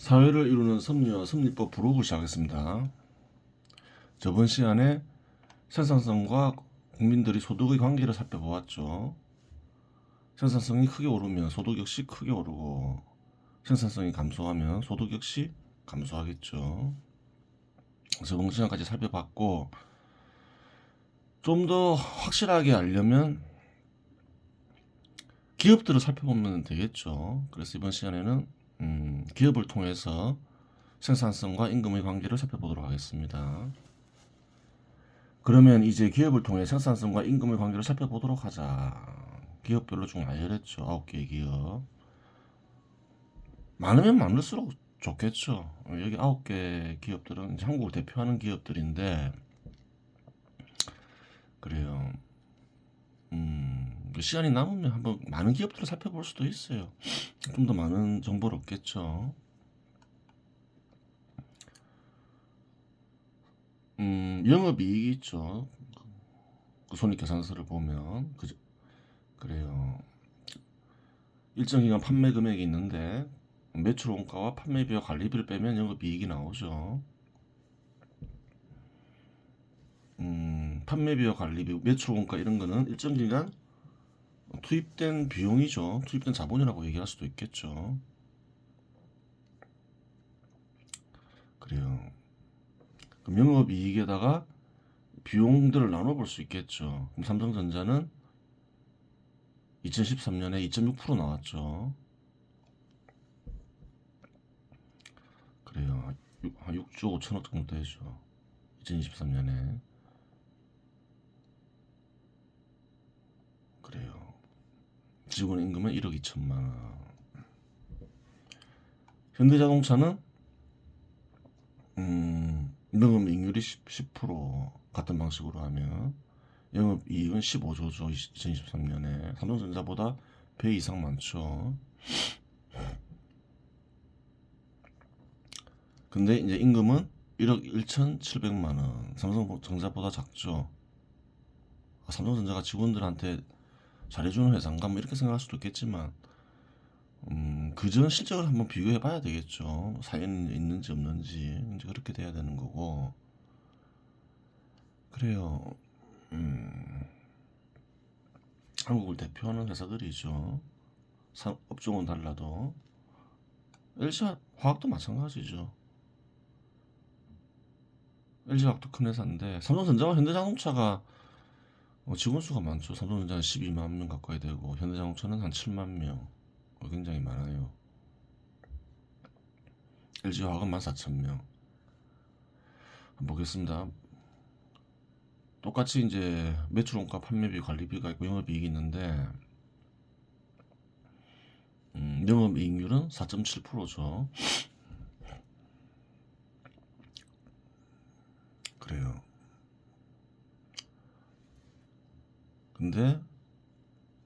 사회를 이루는 섭리와 섭리법 부록을 시작했습니다. 저번 시간에 생산성과 국민들이 소득의 관계를 살펴보았죠. 생산성이 크게 오르면 소득 역시 크게 오르고 생산성이 감소하면 소득 역시 감소하겠죠. 저번 시간까지 살펴봤고 좀 더 확실하게 알려면 기업들을 살펴보면 되겠죠. 그래서 이번 시간에는 기업을 통해서 생산성과 임금의 관계를 살펴보도록 하겠습니다. 그러면 이제 기업을 통해 생산성과 임금의 관계를 살펴보도록 하자. 기업별로 좀 나열했죠. 9개의 기업. 많으면 많을수록 좋겠죠. 여기 9개 기업들은 이제 한국을 대표하는 기업들인데 그래요. 시간이 남으면 한번 많은 기업들을 살펴볼 수도 있어요. 좀 더 많은 정보를 얻겠죠. 영업이익이 있죠. 그 손익계산서를 보면 그래요. 일정 기간 판매 금액이 있는데 매출 원가와 판매비와 관리비를 빼면 영업이익이 나오죠. 판매비와 관리비, 매출 원가 이런 거는 일정 기간 투입된 비용이죠. 투입된 자본이라고 얘기할 수도 있겠죠. 그래요. 그럼 영업이익에다가 비용들을 나눠볼 수 있겠죠. 그럼 삼성전자는 2013년에 2.6% 나왔죠. 그래요. 한 6조 5천억 정도 되죠. 2023년에. 그래요. 직원 임금은 1억 2천만 원. 현대자동차는 영업이익률이 10% 같은 방식으로 하면 영업이익은 15조죠. 2023년에 삼성전자보다 배 이상 많죠. 근데 이제 임금은 1억 1,700만 원. 삼성전자보다 작죠. 삼성전자가 직원들한테 잘해주는 회사인가 뭐 이렇게 생각할 수도 있겠지만 그전 실적을 한번 비교해 봐야 되겠죠. 사연이 있는지 없는지 이제 그렇게 돼야 되는 거고 그래요. 한국을 대표하는 회사들이죠. 업종은 달라도 LG화학도 마찬가지죠. LG화학도 큰 회사인데 삼성전자와 현대자동차가 직원 수가 많죠. 삼성전자는 12만 명 가까이 되고 현대자동차는 한 7만 명. 굉장히 많아요. LG화학은 14,000명. 보겠습니다. 똑같이 이제 매출원가, 판매비, 관리비가 있고 영업이익이 있는데 영업이익률은 4.7%죠. 그래요. 근데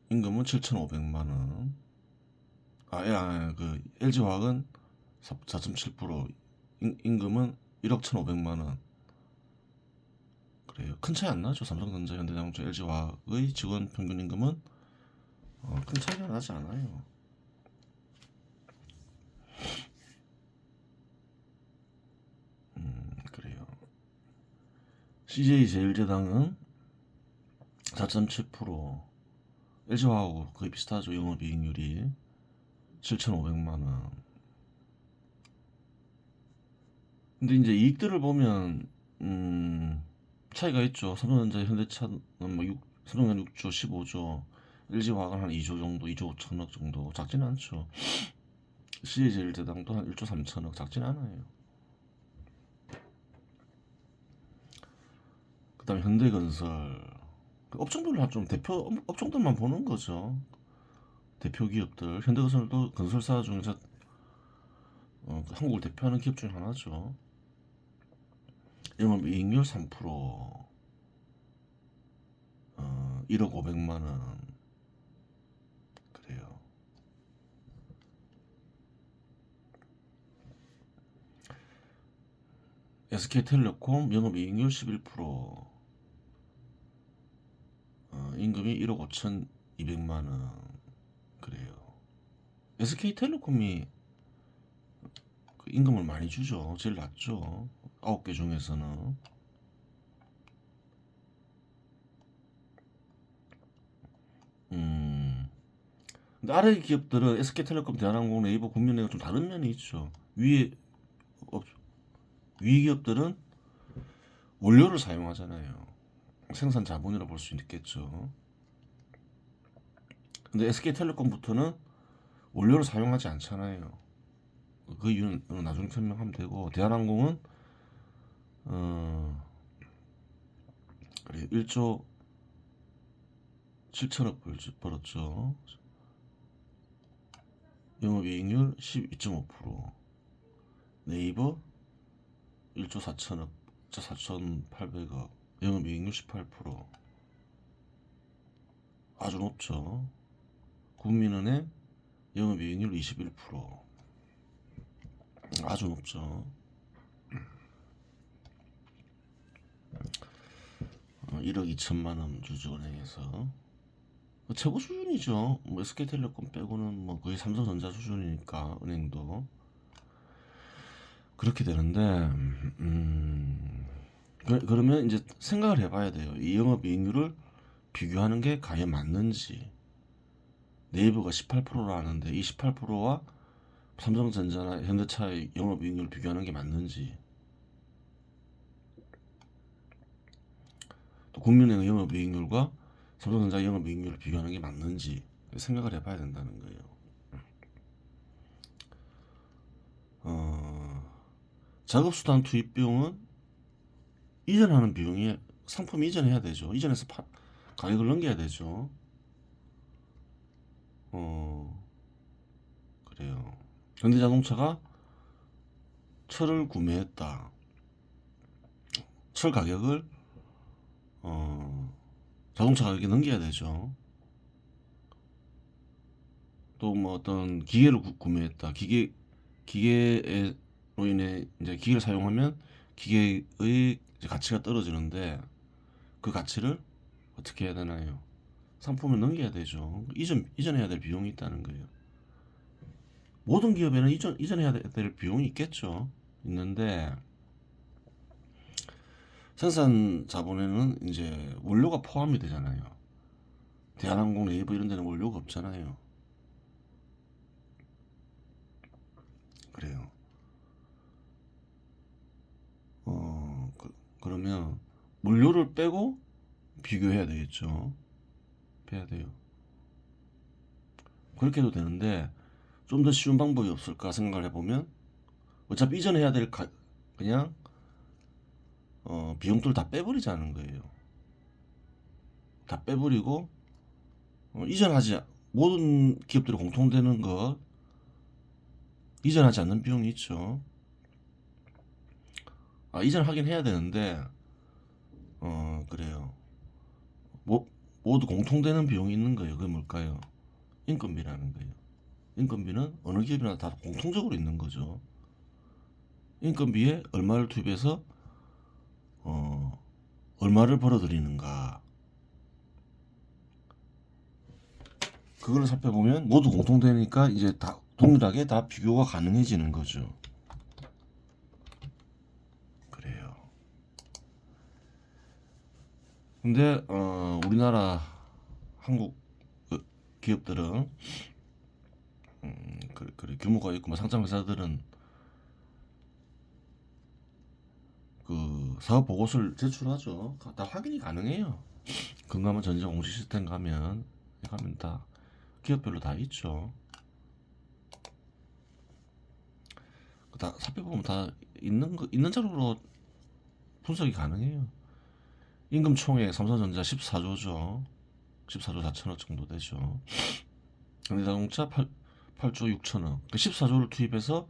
임금은 7,500만 원. 그 LG화학은 4.7%, 임금은 1억 1,500만 원. 그래요. 큰 차이 안 나죠. 삼성전자, 현대자동차, LG화학의 직원 평균 임금은 큰 차이가 나지 않아요. 그래요. CJ제일제당은 4.7%, LG화학하고 거의 비슷하죠. 영업이익률이 7,500만 원. 근데 이제 이익들을 보면 차이가 있죠. 삼성전자, 현대차는 삼성전자 6조, 15조, LG화학은 한 2조 정도, 2조 5천억 정도 작진 않죠. CJ제일제당도 한 1조 3천억 작진 않아요. 그다음에 현대건설 그 업종별로 좀 대표 업종들만 보는 거죠. 대표 기업들 현대건설도 건설사 중에서 한국을 대표하는 기업 중 하나죠. 영업이익률 3%, 1억 500만 원. 그래요. SK텔레콤 영업이익률 11%, 임금이 1억 5,200만 원. 그래요. SK텔레콤이 그 임금을 많이 주죠. 제일 낮죠. 9개 중에서는. 근데 아래 기업들은 SK텔레콤, 대한항공, 네이버, 국민은행 좀 다른 면이 있죠. 위 기업들은 원료를 사용하잖아요. 생산 자본이라 볼 수 있겠죠. 근데 SK텔레콤부터는 원료를 사용하지 않잖아요. 그 이유는 나중에 설명하면 되고, 대한항공은 그래 1조 7천억 벌었죠. 영업이익률 12.5%. 네이버 1조 4천억, 4,800억. 영업이익률 18%. 아주 높죠. 국민은행 영업이익률 21%. 아주 높죠. 1억 2천만 원 주주 은행에서 최고 수준이죠. 뭐 SK텔레콤 빼고는 뭐 거의 삼성전자 수준이니까 은행도 그렇게 되는데 그러면 이제 생각을 해봐야 돼요. 이 영업이익률을 비교하는 게 과연 맞는지. 네이버가 18%라는데 이 18%와 삼성전자나 현대차의 영업이익률을 비교하는 게 맞는지, 또 국민은행 영업이익률과 삼성전자 영업이익률을 비교하는 게 맞는지 생각을 해봐야 된다는 거예요. 작업수단 투입 비용은 이전하는 비용이 상품 이전해야 되죠. 이전해서 가격을 넘겨야 되죠. 그래요. 현대자동차가 철을 구매했다. 철 가격을 자동차 가격에 넘겨야 되죠. 또 뭐 어떤 기계를 구매했다. 기계로 인해 이제 기계를 사용하면 기계의 이제 가치가 떨어지는데 그 가치를 어떻게 해야 되나요? 상품을 넘겨야 되죠. 이전해야 될 비용이 있다는 거예요. 모든 기업에는 이전해야 될 비용이 있겠죠. 있는데 생산 자본에는 이제 원료가 포함이 되잖아요. 대한항공, 네이버 이런 데는 원료가 없잖아요. 그래요. 그러면 원료를 빼고 비교해야 되겠죠. 빼야 돼요. 그렇게 해도 되는데 좀 더 쉬운 방법이 없을까 생각을 해보면, 어차피 이전해야 될 그냥 비용들을 다 빼버리자는 거예요. 다 빼버리고 이전하지 모든 기업들이 공통되는 거 이전하지 않는 비용이 있죠. 이전하긴 해야 되는데 그래요. 모두 공통되는 비용이 있는 거예요. 그게 뭘까요? 인건비라는 거예요. 인건비는 어느 기업이나 다 공통적으로 있는 거죠. 인건비에 얼마를 투입해서 얼마를 벌어들이는가, 그걸 살펴보면 모두 공통되니까 이제 다 동일하게 다 비교가 가능해지는 거죠. 그래요. 근데 우리나라 한국 기업들은 그래 규모가 있고 뭐 상장 회사들은 그 사업 보고서를 제출하죠. 다 확인이 가능해요. 금감원 전자 공시 시스템 가면 다 기업별로 다 있죠. 다 살펴보면 다 있는 자료로 분석이 가능해요. 임금 총액 삼성전자 14조죠. 14조 4천억 정도 되죠. 현대자동차 8조 6천억. 14조를 투입해서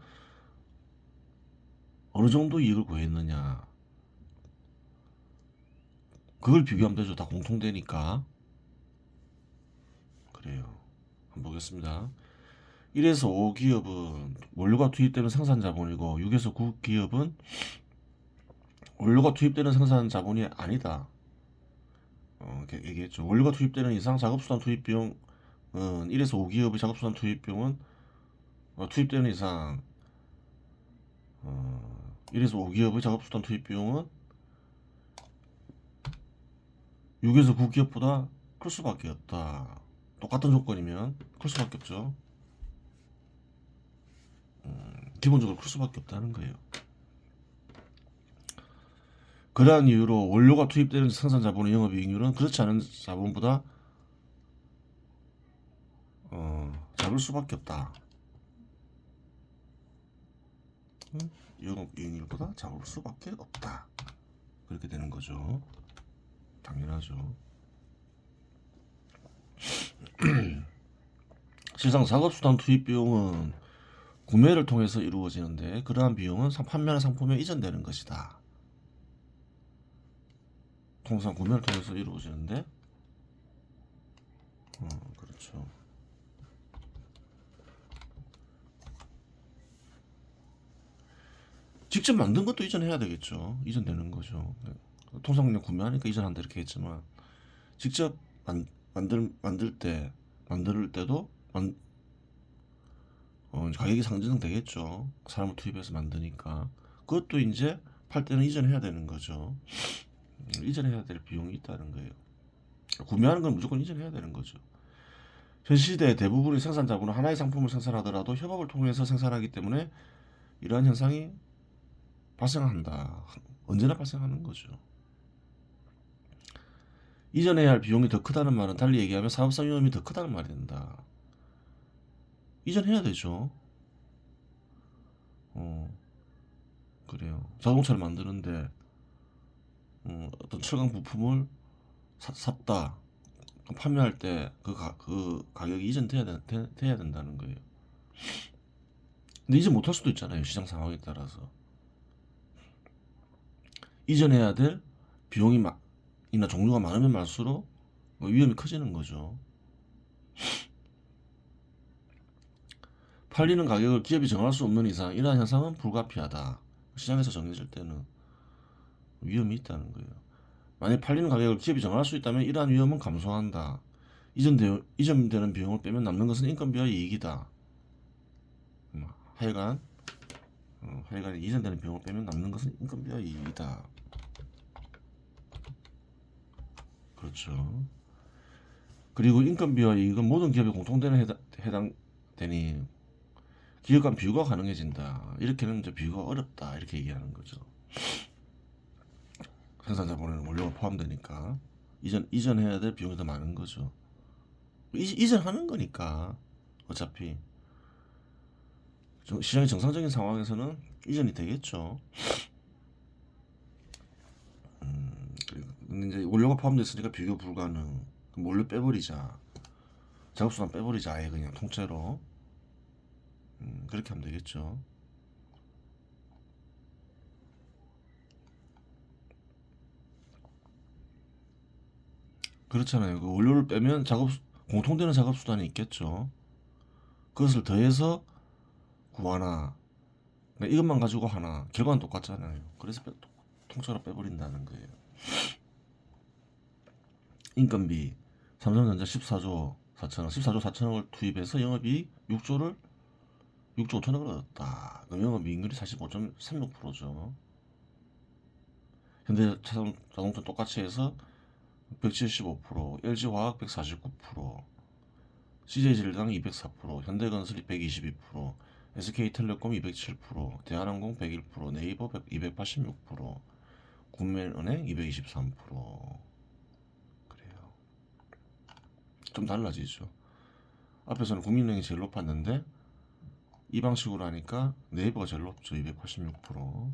어느 정도 이익을 구했느냐, 그걸 비교하면 되죠. 다 공통되니까. 그래요. 한번 보겠습니다. 1에서 5기업은 원료가 투입되는 생산 자본이고 6에서 9기업은 원료가 투입되는 생산 자본이 아니다. 이렇게 얘기했죠. 원료가 투입되는 이상 작업수단 투입 비용은 1에서 5기업의 작업수단 투입 비용은 투입되는 이상 1에서 5기업의 작업수단 투입 비용은 6에서 9기업보다 클 수밖에 없다. 똑같은 조건이면 클 수밖에 없죠. 기본적으로 클 수밖에 없다는 거예요. 그러한 이유로 원료가 투입되는 생산 자본의 영업이익률은 그렇지 않은 자본보다 작을 수밖에 없다. 영업이익률보다 작을 수밖에 없다. 그렇게 되는 거죠. 당연하죠. 실상 작업수단 투입 비용은 구매를 통해서 이루어지는데 그러한 비용은 판매하는 상품에 이전되는 것이다. 통상 구매를 통해서 이루어지는데 그렇죠. 직접 만든 것도 이전해야 되겠죠. 이전되는 거죠. 통상 그냥 구매하니까 이전한다 이렇게 했지만 직접 만들 때도 가격이 상승되겠죠. 사람을 투입해서 만드니까 그것도 이제 팔 때는 이전해야 되는 거죠. 이전해야 될 비용이 있다는 거예요. 구매하는 건 무조건 이전해야 되는 거죠. 현 시대 대부분의 생산자분은 하나의 상품을 생산하더라도 협업을 통해서 생산하기 때문에 이러한 현상이 발생한다. 언제나 발생하는 거죠. 이전해야 할 비용이 더 크다는 말은 달리 얘기하면 사업상 위험이 더 크다는 말이 된다. 이전해야 되죠. 그래요. 자동차를 만드는데 어떤 철강 부품을 샀다. 판매할 때 그 가격이 이전돼야 된다는 거예요. 근데 이전 못할 수도 있잖아요. 시장 상황에 따라서. 이전해야 될 비용이 이나 종류가 많으면 많을수록 위험이 커지는 거죠. 팔리는 가격을 기업이 정할 수 없는 이상 이러한 현상은 불가피하다. 시장에서 정해질 때는 위험이 있다는 거예요. 만약 팔리는 가격을 기업이 정할 수 있다면 이러한 위험은 감소한다. 이전되는 비용을 빼면 남는 것은 인건비와 이익이다. 하여간 이전되는 비용을 빼면 남는 것은 인건비와 이익이다. 그렇죠. 그리고 인건비와 이익은 모든 기업에 공통되는 해당되니 기업 간 비교가 가능해진다. 이렇게는 이제 비교가 어렵다. 이렇게 얘기하는 거죠. 생산자본에는 원료가 포함되니까 이전해야 될 비용이 더 많은 거죠. 이전하는 거니까 어차피 시장이 정상적인 상황에서는 이전이 되겠죠. 근데 이제 원료가 포함됐으니까 비교 불가능. 그럼 원료 빼버리자. 작업수단 빼버리자. 아예 그냥 통째로. 그렇게 하면 되겠죠. 그렇잖아요. 그 원료를 빼면 공통되는 작업수단이 있겠죠. 그것을 더해서 구하나, 그러니까 이것만 가지고 하나, 결과는 똑같잖아요. 그래서 통째로 빼버린다는 거예요. 인건비, 삼성전자 14조 4천억, 14조 4천억을 투입해서 영업이익 6조 5천억을 얻었다. 그럼 영업이익률이 45.36%죠. 현대자동차 똑같이 해서 175%, LG화학 149%, CJ전력 204%, 현대건설 122%, SK텔레콤 207%, 대한항공 101%, 네이버 286%, 국민은행 223%. 그래요. 좀 달라지죠. 앞에서는 국민은행이 제일 높았는데 이 방식으로 하니까 네이버가 제일 높죠. 286%.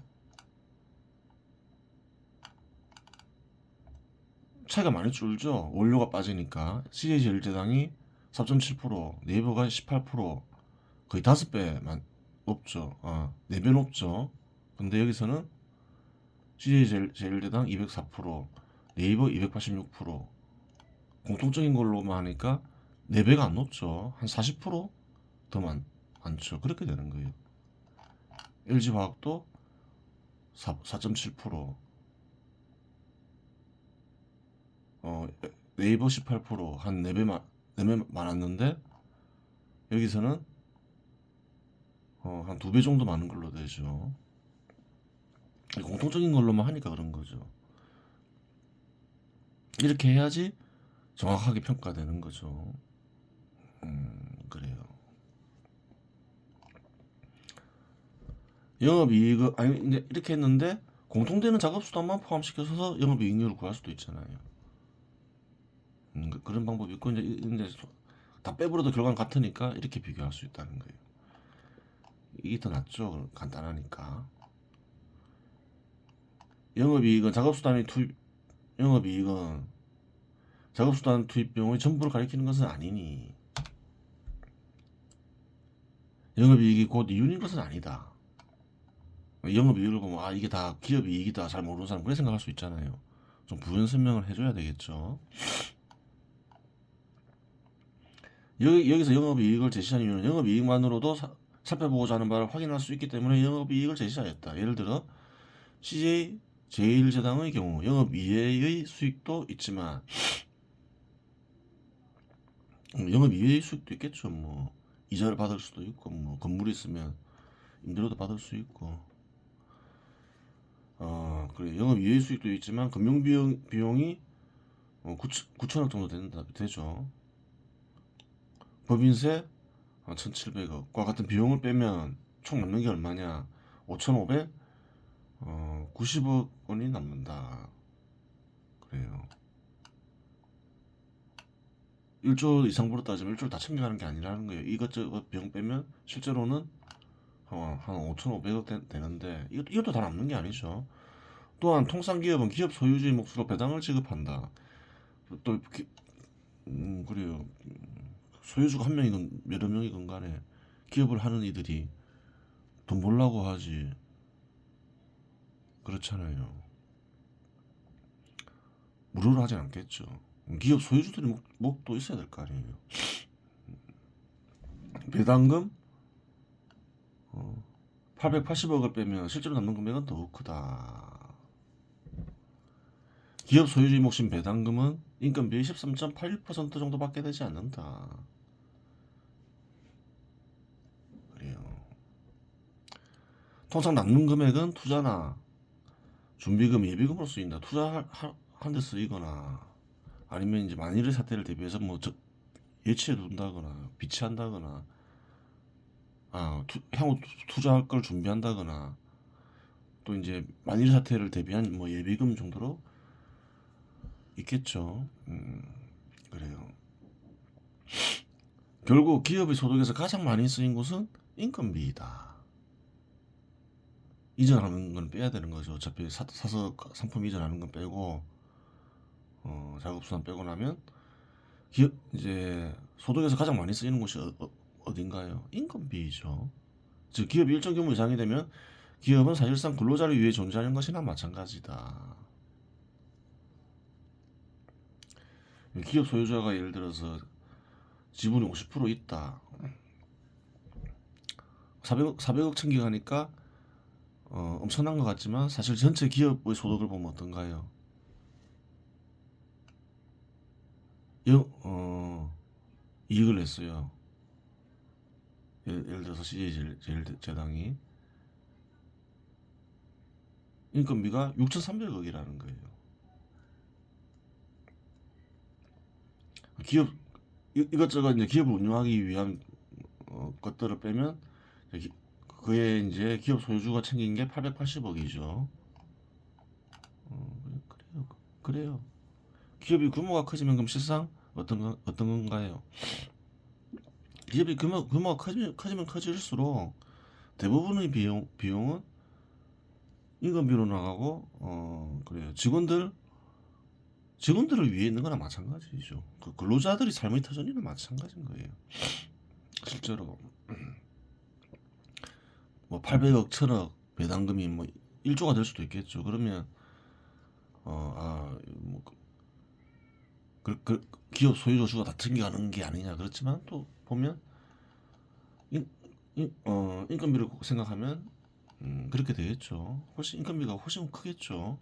차이가 많이 줄죠. 원료가 빠지니까. CJ제일제당이 4.7%, 네이버가 18%, 거의 5배만 높죠. 4배 높죠. 근데 여기서는 CJ제일제당 204%, 네이버 286%, 공통적인 걸로만 하니까 4배가 안 높죠. 한 40%더 많죠. 그렇게 되는 거예요. LG화학도 4.7%, 네이버 18%한 4배 많았는데 여기서는 한 2배 정도 많은 걸로 되죠. 공통적인 걸로만 하니까 그런 거죠. 이렇게 해야지 정확하게 평가되는 거죠. 그래요. 영업이익을 아니 이제 이렇게 했는데 공통되는 작업수단만 포함시켜서 영업이익률을 구할 수도 있잖아요. 그런 방법이 있고 이제 다 빼버려도 결과는 같으니까 이렇게 비교할 수 있다는 거예요. 이게 더 낫죠. 간단하니까. 영업이익은 영업이익은 작업수단 투입 비용의 전부를 가리키는 것은 아니니 영업이익이 곧 이윤인 것은 아니다. 영업이익을 보면 아 이게 다 기업이익이다 잘 모르는 사람 그렇게 생각할 수 있잖아요. 좀 부연 설명을 해줘야 되겠죠. 여기서 영업이익을 제시한 이유는 영업이익만으로도 살펴보고자 하는 바를 확인할 수 있기 때문에 영업이익을 제시하였다. 예를 들어 CJ 제1제당의 경우 영업이외의 수익도 있지만 영업이외의 수익도 있겠죠. 뭐 이자를 받을 수도 있고 뭐 건물이 있으면 임대료도 받을 수 있고 그래 영업이외의 수익도 있지만 금융비용이 9천억 정도 되죠. 법인세 1,700억과 같은 비용을 빼면 총 남는 게 얼마냐? 5,590억 원이 남는다. 그래요. 1조 이상으로 따지면 1조를 다 챙겨가는 게 아니라는 거예요. 이것저것 비용 빼면 실제로는 한 5,500억 되는데 이것도 다 남는 게 아니죠. 또한 통상기업은 기업 소유주의 몫으로 배당을 지급한다. 또 그래요. 소유주가 한 명이건 여러 명이건 간에 기업을 하는 이들이 돈 벌라고 하지. 그렇잖아요. 무료로 하진 않겠죠. 기업 소유주들이 목도 있어야 될 거 아니에요. 배당금 880억을 빼면 실제로 남는 금액은 더 크다. 기업 소유주의 몫인 배당금은 인건비의 13.81% 정도밖에 되지 않는다. 그래요. 통상 남는 금액은 투자나 준비금, 예비금으로 쓰인다. 투자한 데 쓰이거나 아니면 이제 만일의 사태를 대비해서 뭐 예치해 둔다거나 비치한다거나 향후 투자할 걸 준비한다거나 또 이제 만일 사태를 대비한 뭐 예비금 정도로 있겠죠. 그래요. 결국 기업의 소득에서 가장 많이 쓰인 곳은 인건비이다. 이전하는 건 빼야 되는 거죠. 어차피 사서 상품 이전하는 건 빼고 작업수단 빼고 나면 기업 이제 소득에서 가장 많이 쓰이는 곳이 어딘가요? 인건비죠. 즉 기업이 일정 규모 이상이 되면 기업은 사실상 근로자를 위해 존재하는 것이나 마찬가지다. 기업 소유자가 예를 들어서 지분이 50% 있다. 400억 챙겨가니까 엄청난 것 같지만 사실 전체 기업의 소득을 보면 어떤가요? 이익을 냈어요. 예를 들어서 CJ제당이 인건비가 6,300억이라는 거예요. 기업 이것저것 이제 기업을 운영하기 위한 것들을 빼면 그의 이제 기업 소유주가 챙긴 게 880억이죠. 그래요. 그래요. 기업이 규모가 커지면 그럼 실상 어떤 건가요? 기업이 규모가 커지면 커질수록 대부분의 비용은 인건비로 나가고 그래요. 직원들을 위해 있는 거나 마찬가지죠. 그 근로자들이 삶의 터전이나 마찬가지인 거예요. 실제로 뭐 800억, 1000억 배당금이 뭐 1조가 될 수도 있겠죠. 그러면 뭐 기업 소유주가 다 챙겨가는 게 아니냐 그렇지만 또 보면 인건비를 생각하면 그렇게 되겠죠. 인건비가 훨씬 크겠죠.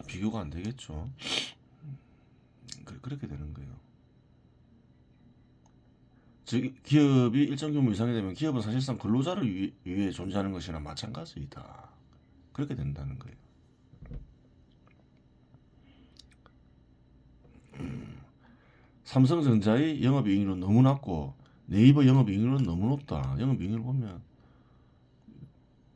비교가 안 되겠죠. 그렇게 되는 거예요. 즉 기업이 일정 규모 이상이 되면 기업은 사실상 근로자를 위해 존재하는 것이나 마찬가지이다. 그렇게 된다는 거예요. 삼성전자의 영업이익률은 너무 낮고 네이버 영업이익률은 너무 높다. 영업이익률 보면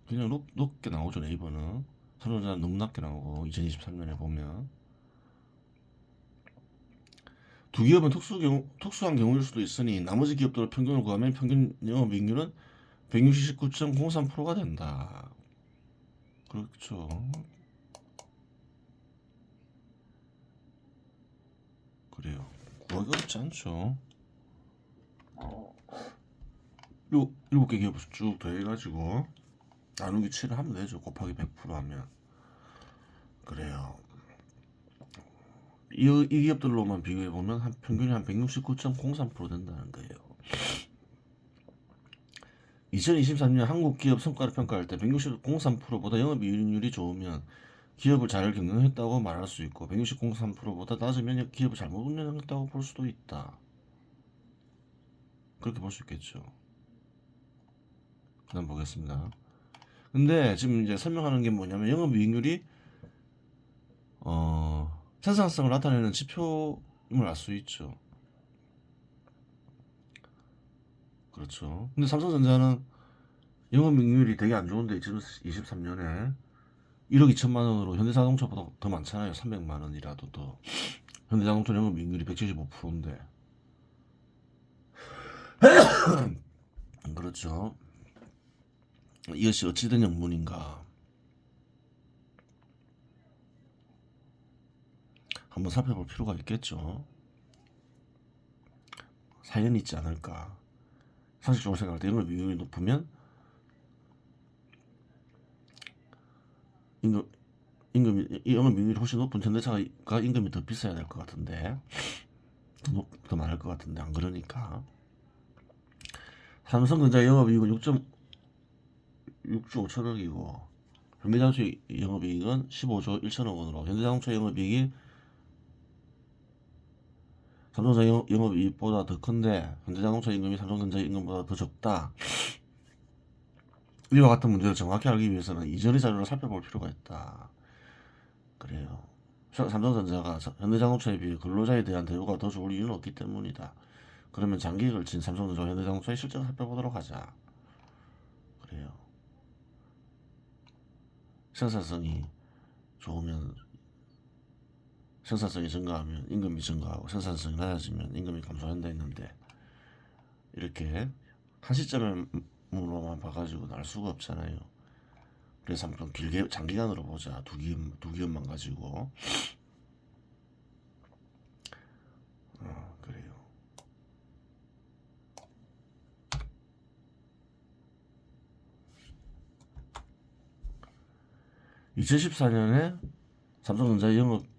그냥 높게 나오죠. 네이버는. 삼성전자는 너무 낮게 나오고 2023년에 보면 두 기업은 특수한 경우일 수도 있으니 나머지 기업들의 평균을 구하면 평균 영업이익률은 169.03%가 된다. 그렇죠. 그래요. 구하기 어렵지 않죠. 7개 기업을 쭉 더해가지고 나누기 7을 하면 되죠. 곱하기 100% 하면. 그래요. 이 기업들로만 비교해보면 한 평균이 한 169.03% 된다는 거예요. 2023년 한국 기업 성과를 평가할 때 160.03%보다 영업이익률이 좋으면 기업을 잘 경영했다고 말할 수 있고 160.03%보다 낮으면 기업을 잘못 운영했다고 볼 수도 있다. 그렇게 볼 수 있겠죠. 그다음 보겠습니다. 근데 지금 이제 설명하는 게 뭐냐면 영업이익률이 생산성을 나타내는 지표임을 알 수 있죠. 그렇죠. 근데 삼성전자는 영업이익률이 되게 안 좋은데 2023년에 1억 2천만 원으로 현대자동차보다 더 많잖아요. 300만 원이라도 더. 현대자동차 영업이익률이 175%인데. 그렇죠. 이것이 어찌된 영문인가 한번 살펴볼 필요가 있겠죠. 사연이 있지 않을까. 상식적으로 생각할 때 영업이익률이 높으면 영업이익률이 훨씬 높은 현대차가 임금이 더 비싸야 될 것 같은데 더 많을 것 같은데 안 그러니까. 삼성전자 영업이익은 6조 5천억이고 현대자동차 영업이익은 15조 1천억 원으로 현대자동차 영업이익이 삼성전자 영업이익보다 더 큰데 현대자동차 임금이 삼성전자 임금보다 더 적다. 이와 같은 문제를 정확히 알기 위해서는 이전의 자료를 살펴볼 필요가 있다. 그래요. 삼성전자가 현대자동차에 비해 근로자에 대한 대우가 더 좋을 이유는 없기 때문이다. 그러면 장기에 걸친 삼성전자와 현대자동차의 실적을 살펴보도록 하자. 그래요. 생산성이 좋으면 생산성이 증가하면 임금이 증가하고 생산성이 낮아지면 임금이 감소한다 했는데 이렇게 한 시점으로만 봐가지고는 알 수가 없잖아요. 그래서 한번 길게 장기간으로 보자. 두 기업만 가지고. 그래요. (2014년에) 삼성전자 영업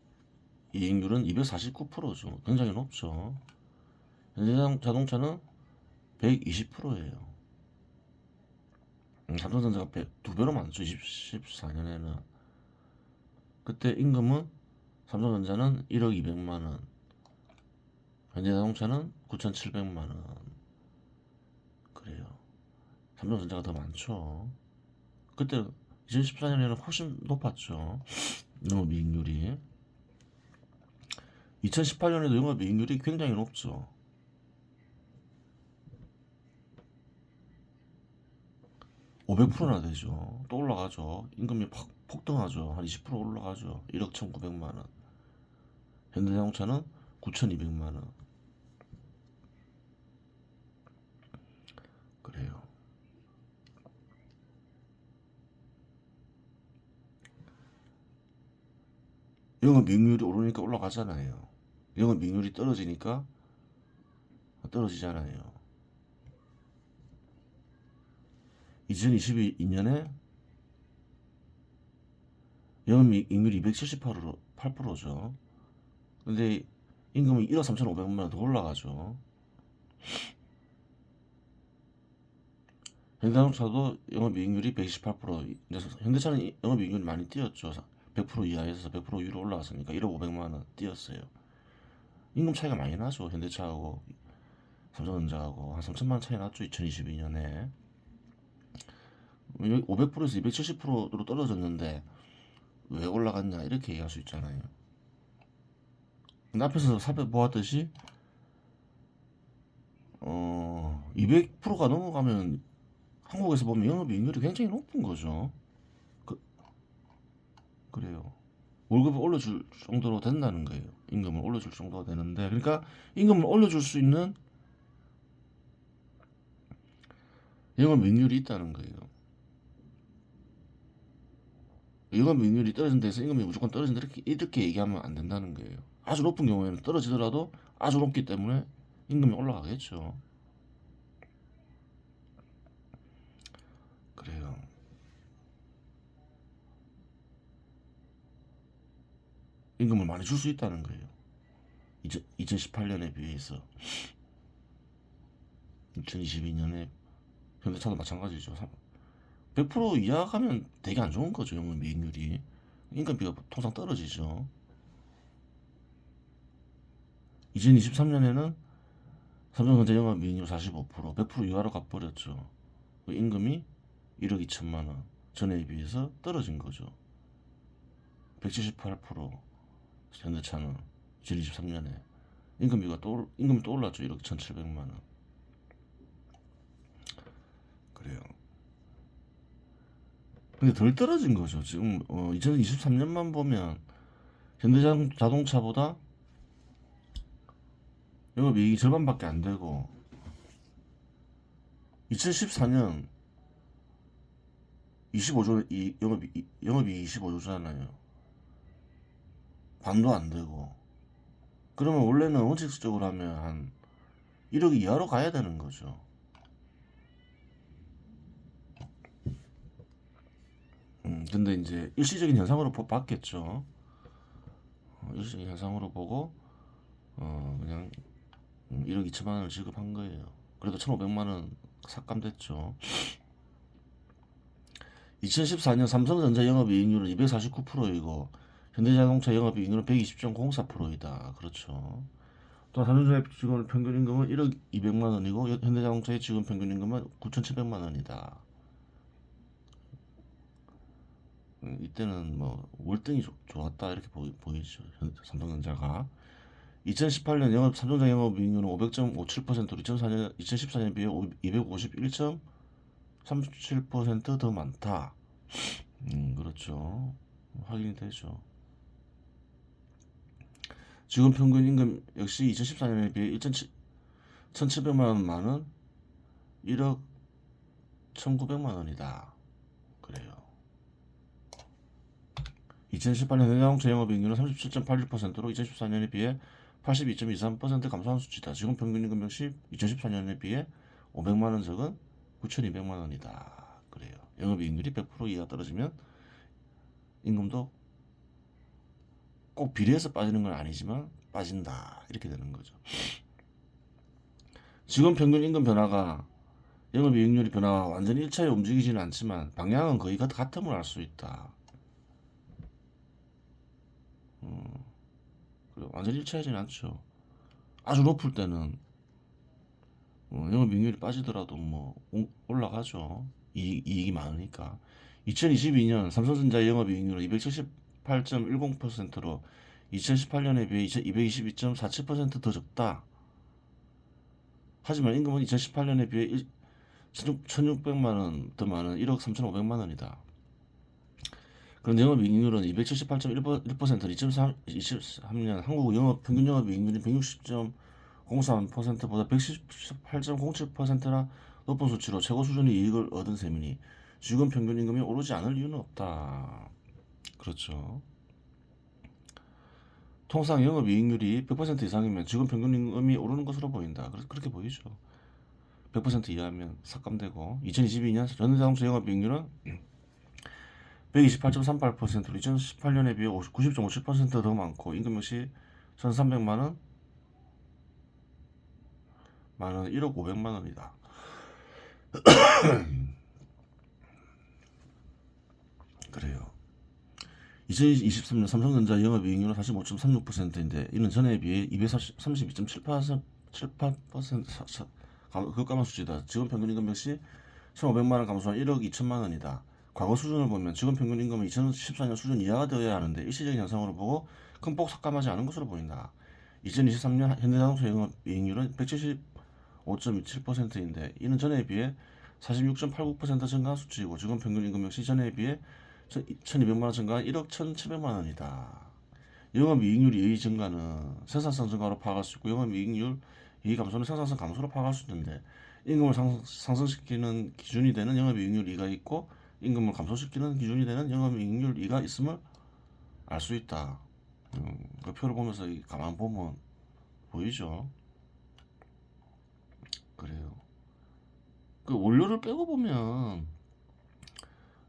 이익률은 249%죠. 굉장히 높죠. 현대자동차는 120%예요. 삼성전자가 두 배로 많죠. 2014년에는. 그때 임금은 삼성전자는 1억 2백만 원, 현대자동차는 9,700만 원. 그래요. 삼성전자가 더 많죠. 그때 2014년에는 훨씬 높았죠. 영업이익률이. 2018년에도 영업이익률이 굉장히 높죠. 500%나 되죠. 또 올라가죠. 임금이 폭등하죠. 한 20% 올라가죠. 1억 1,900만 원. 현대자동차는 9,200만 원. 그래요. 영업이익률이 오르니까 올라가잖아요. 영업이익률이 떨어지니까 떨어지잖아요. 2022년에 영업이익률이 278%죠. 근데 임금이 1억 3,500만 원 더 올라가죠. 현대자동차도 영업이익률이 128%. 현대차는 영업이익률이 많이 뛰었죠. 100% 이하에서 100% 위로 올라갔으니까 1억 500만 원 뛰었어요. 임금 차이가 많이 나죠. 현대차하고 삼성전자하고 한 3천만 원 차이 났죠. 2022년에 500%에서 270%로 떨어졌는데 왜 올라갔냐 이렇게 얘기할 수 있잖아요. 근데 앞에서 살펴보았듯이 200%가 넘어가면 한국에서 보면 영업이익률이 굉장히 높은 거죠. 그래요. 월급을 올려줄 정도로 된다는 거예요. 임금을 올려줄 정도가 되는데, 그러니까 임금을 올려줄 수 있는 영업이익률이 있다는 거예요. 영업이익률이 떨어진 데서 임금이 무조건 떨어진다 이렇게 얘기하면 안 된다는 거예요. 아주 높은 경우에는 떨어지더라도 아주 높기 때문에 임금이 올라가겠죠. 그래요. 임금을 많이 줄 수 있다는 거예요. 2018년에 비해서 2022년에 현대차도 마찬가지죠. 100% 이하 가면 되게 안 좋은 거죠. 영업이익률이. 임금비가 통상 떨어지죠. 2023년에는 삼성전자 영업이익률 45%, 100% 이하로 가버렸죠. 임금이 1억 2천만 원 전에 비해서 떨어진 거죠. 178% 현대차는 2023년에 임금이 또 올랐죠. 1억 1,700만 원. 그래요. 근데 덜 떨어진 거죠. 지금 2023년만 보면 현대자동차보다 영업이익이 절반밖에 안 되고 2014년 25조 영업이익 25조잖아요. 반도 안 되고. 그러면 원래는 원칙적으로 하면 한 1억 이하로 가야 되는 거죠. 근데 이제 일시적인 현상으로 봤겠죠. 일시적인 현상으로 보고 그냥 1억 2천만 원을 지급한 거예요. 그래도 1,500만 원 삭감됐죠. 2014년 삼성전자 영업이익률은 249%이고 현대자동차 영업이익률은 120.04%이다. 그렇죠. 또 삼성전자의 직원 평균 임금은 1억 200만 원이고 현대자동차의 직원 평균 임금은 9,700만 원이다. 이때는 뭐 월등히 좋았다 이렇게 보이죠. 삼성전자가 2018년 삼성전자 영업이익률은 500.57%로 2014년에 비해 251.37%더 많다. 그렇죠. 확인이 되죠. 직원 평균 임금 역시 2014년에 비해 1,700만 원 많은 1억 1,900만 원이다. 그래요. 2018년 현대자동차 영업이익률은 37.81%로 2014년에 비해 82.23% 감소한 수치다. 직원 평균 임금 역시 2014년에 비해 500만 원 적은 9,200만 원이다. 그래요. 영업이익률이 100% 이하 떨어지면 임금도 꼭 비례해서 빠지는 건 아니지만 빠진다. 이렇게 되는 거죠. 직원 평균 임금 변화가 영업이익률이 변화와 완전히 일차에 움직이지는 않지만 방향은 거의 같음을 알 수 있다. 완전히 일치하지는 않죠. 아주 높을 때는 영업이익률이 빠지더라도 뭐 올라가죠. 이익이 많으니까. 2022년 삼성전자 영업이익률은 278.10%로 2018년에 비해 222.47%더 적다. 하지만 임금은 2018년에 비해 1,600만 원 더 많은 1억 3,500만 원이다. 그런 영업이익률은 278.1%로 2023년 한국 평균 영업이익률이 160.03%보다 118.07%나 높은 수치로 최고 수준의 이익을 얻은 셈이니 지금 평균 임금이 오르지 않을 이유는 없다. 그렇죠. 통상 영업이익률이 100% 이상이면 지금 평균 임금이 오르는 것으로 보인다. 그렇게 보이죠. 100% 이하면 삭감되고 2022년 현대자동차 영업이익률은 128.38%로 2018년에 비해 90.57%더 많고 임금 역시 1,300만 원, 1억 500만 원이다. 그래요. 2023년 삼성전자 영업이익률은 45.36%인데 이는 전에 비해 232.78% 7, 8% 그것까만 수치다. 지금 평균 임금 역시 1,500만 원 감소한 1억 2천만 원이다. 과거 수준을 보면 지금 평균 임금은 2014년 수준 이하가 되어야 하는데 일시적인 현상으로 보고 큰 폭 삭감하지 않은 것으로 보인다. 2023년 현대자동차 영업이익률은 175.27%인데 이는 전해에 비해 46.89% 증가한 수치이고 지금 평균 임금 역시 전해에 비해 1,200만 원 증가한 1억 1,700만 원이다. 영업이익률 이의 증가는 생산성 증가로 파악할 수 있고 영업이익률 이의 감소는 생산성 감소로 파악할 수 있는데 임금을 상승시키는 기준이 되는 영업이익률 이가 있고 임금을 감소시키는 기준이 되는 영업이익률 이가 있음을 알 수 있다. 그 표를 보면서 가만 보면 보이죠. 그래요. 그 원료를 빼고 보면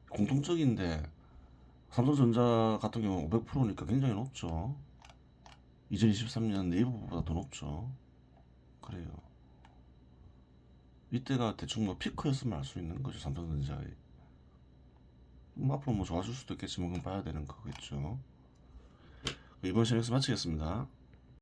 공통적인데 삼성전자 같은 경우는 500%니까 굉장히 높죠. 2023년 네이버보다 더 높죠. 그래요. 이때가 대충 뭐 피크였으면 알 수 있는 거죠. 삼성전자의. 앞으로 뭐 좋아질 수도 있겠지만 그건 봐야 되는 거겠죠. 이번 시간에서 마치겠습니다.